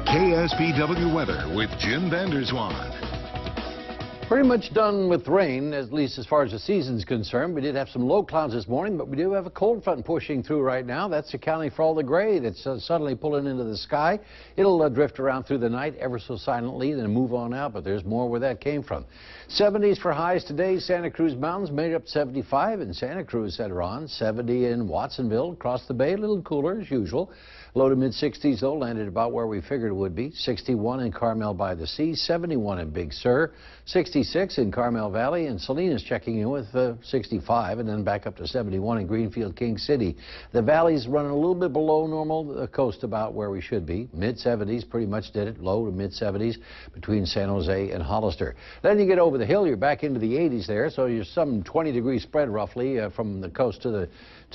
KSBW weather with Jim Vanderswan. Pretty much done with rain, at least as far as the season's concerned. We did have some low clouds this morning, but we do have a cold front pushing through right now. That's accounting for all the gray that's suddenly pulling into the sky. It'll drift around through the night ever so silently, then move on out, but there's more where that came from. 70s for highs today. Santa Cruz Mountains made up 75 in Santa Cruz, said Ron. 70 in Watsonville, across the bay, a little cooler as usual. Low to mid-60s, though, landed about where we figured it would be. 61 in Carmel by the Sea, 71 in Big Sur, 66 in Carmel Valley, and Salinas checking in with 65, and then back up to 71 in Greenfield, King City. The valley's running a little bit below normal, the coast about where we should be. Mid-70s, pretty much did it, low to mid-70s between San Jose and Hollister. Then you get over the hill, you're back into the 80s there, so you're some 20-degree spread roughly from the coast to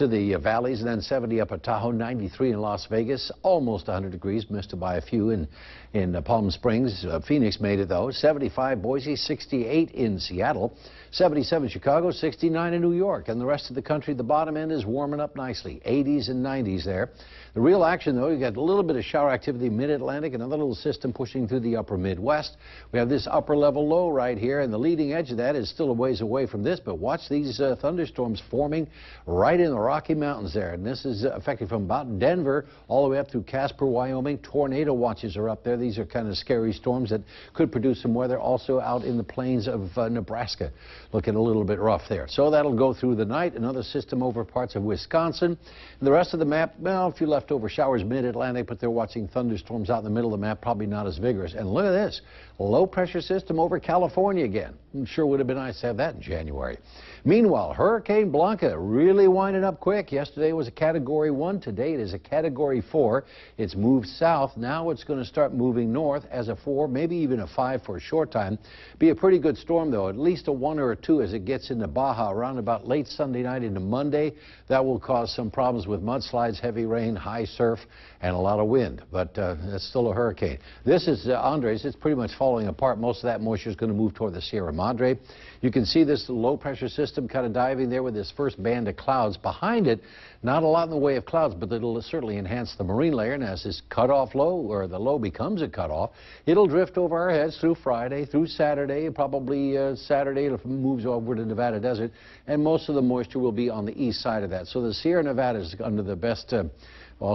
the valleys, and then 70 up at Tahoe, 93 in Las Vegas, almost 100 degrees, missed by a few in Palm Springs. Phoenix made it, though. 75 Boise, 68 in Seattle, 77 Chicago, 69 in New York. And the rest of the country, the bottom end is warming up nicely, 80s and 90s there. The real action, though, you got a little bit of shower activity mid-Atlantic, another little system pushing through the upper Midwest. We have this upper level low right here, and the leading edge of that is still a ways away from this, but watch these thunderstorms forming right in the Rocky Mountains there. And this is affected from about Denver all the way up through Casper, Wyoming. Tornado watches are up there. These are kind of scary storms that could produce some weather also out in the plains of Nebraska. Looking a little bit rough there. So that'll go through the night. Another system over parts of Wisconsin. And the rest of the map, well, a few leftover showers mid-Atlantic, but they're watching thunderstorms out in the middle of the map, probably not as vigorous. And look at this, low pressure system over California again. I'm sure would have been nice to have that in January. Meanwhile, Hurricane Blanca really winding up quick. Yesterday was a Category 1. Today it is a Category 4. It's moved south. Now it's going to start moving north as a 4, maybe even a 5 for a short time. Be a pretty good storm, though, at least a 1 or a 2 as it gets into Baja around about late Sunday night into Monday. That will cause some problems with mudslides, heavy rain, high surf, and a lot of wind. But that's still a hurricane. This is Andres. It's pretty much falling apart. Most of that moisture is going to move toward the Sierra Madre. You can see this low pressure system kind of diving there with this first band of clouds. Behind it, not a lot in the way of clouds, but it'll certainly enhance the marine layer. And as this cutoff low, or the low becomes a cutoff, it'll drift over our heads through Friday, through Saturday, probably Saturday it moves over to Nevada Desert, and most of the moisture will be on the east side of that. So the Sierra Nevada is under the best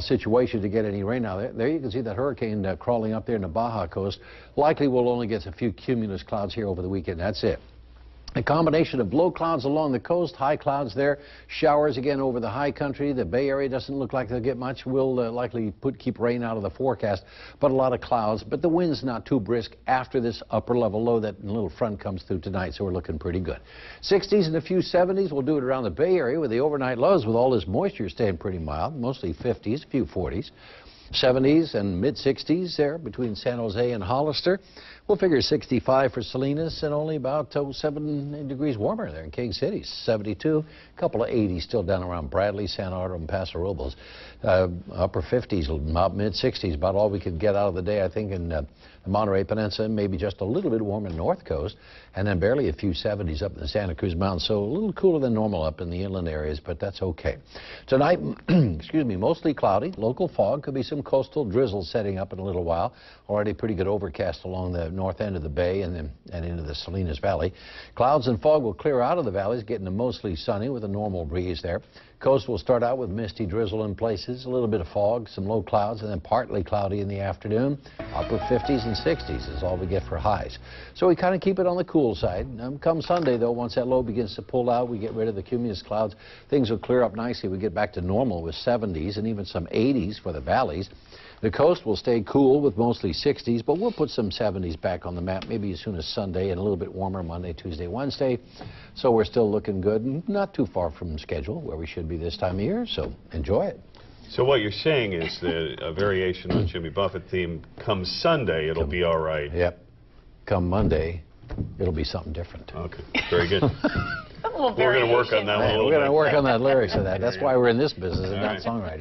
situation to get any rain out there. You can see that hurricane crawling up there in the Baja coast. Likely we'll only get a few cumulus clouds here over the weekend. That's it. A combination of low clouds along the coast, high clouds there, showers again over the high country. The Bay Area doesn't look like they'll get much. We'll likely keep rain out of the forecast, but a lot of clouds. But the wind's not too brisk after this upper level low. That little front comes through tonight, so we're looking pretty good. 60s and a few 70s. We'll do it around the Bay Area with the overnight lows with all this moisture staying pretty mild, mostly 50s, a few 40s. 70s and mid-60s there between San Jose and Hollister. We'll figure 65 for Salinas and only about 7 degrees warmer there in King City. 72, a couple of 80s still down around Bradley, San Ardo, and Paso Robles. Upper 50s, about mid-60s, about all we could get out of the day, I think, in the Monterey Peninsula, maybe just a little bit warmer in the north coast, and then barely a few 70s up in the Santa Cruz Mountains, so a little cooler than normal up in the inland areas, but that's okay. Tonight, excuse me, mostly cloudy, local fog, could be some coastal drizzle setting up in a little while. Already pretty good overcast along the north end of the bay and into the Salinas Valley. Clouds and fog will clear out of the valleys, getting to mostly sunny with a normal breeze there. Coast will start out with misty drizzle in places, a little bit of fog, some low clouds, and then partly cloudy in the afternoon. Upper 50s and 60s is all we get for highs. So we kind of keep it on the cool side. Come Sunday, though, once that low begins to pull out, we get rid of the cumulus clouds. Things will clear up nicely. We get back to normal with 70s and even some 80s for the valleys. The coast will stay cool with mostly 60s, but we'll put some 70s back on the map, maybe as soon as Sunday, and a little bit warmer Monday, Tuesday, Wednesday. So we're still looking good, and not too far from schedule where we should be this time of year, so enjoy it. So what you're saying is that a variation on Jimmy Buffett theme, come Sunday, it'll be all right. Yep. Come Monday, it'll be something different. Okay, very good. We're going to work on that one a little bit. We're going to work on that lyrics of that. That's why we're in this business and not songwriting.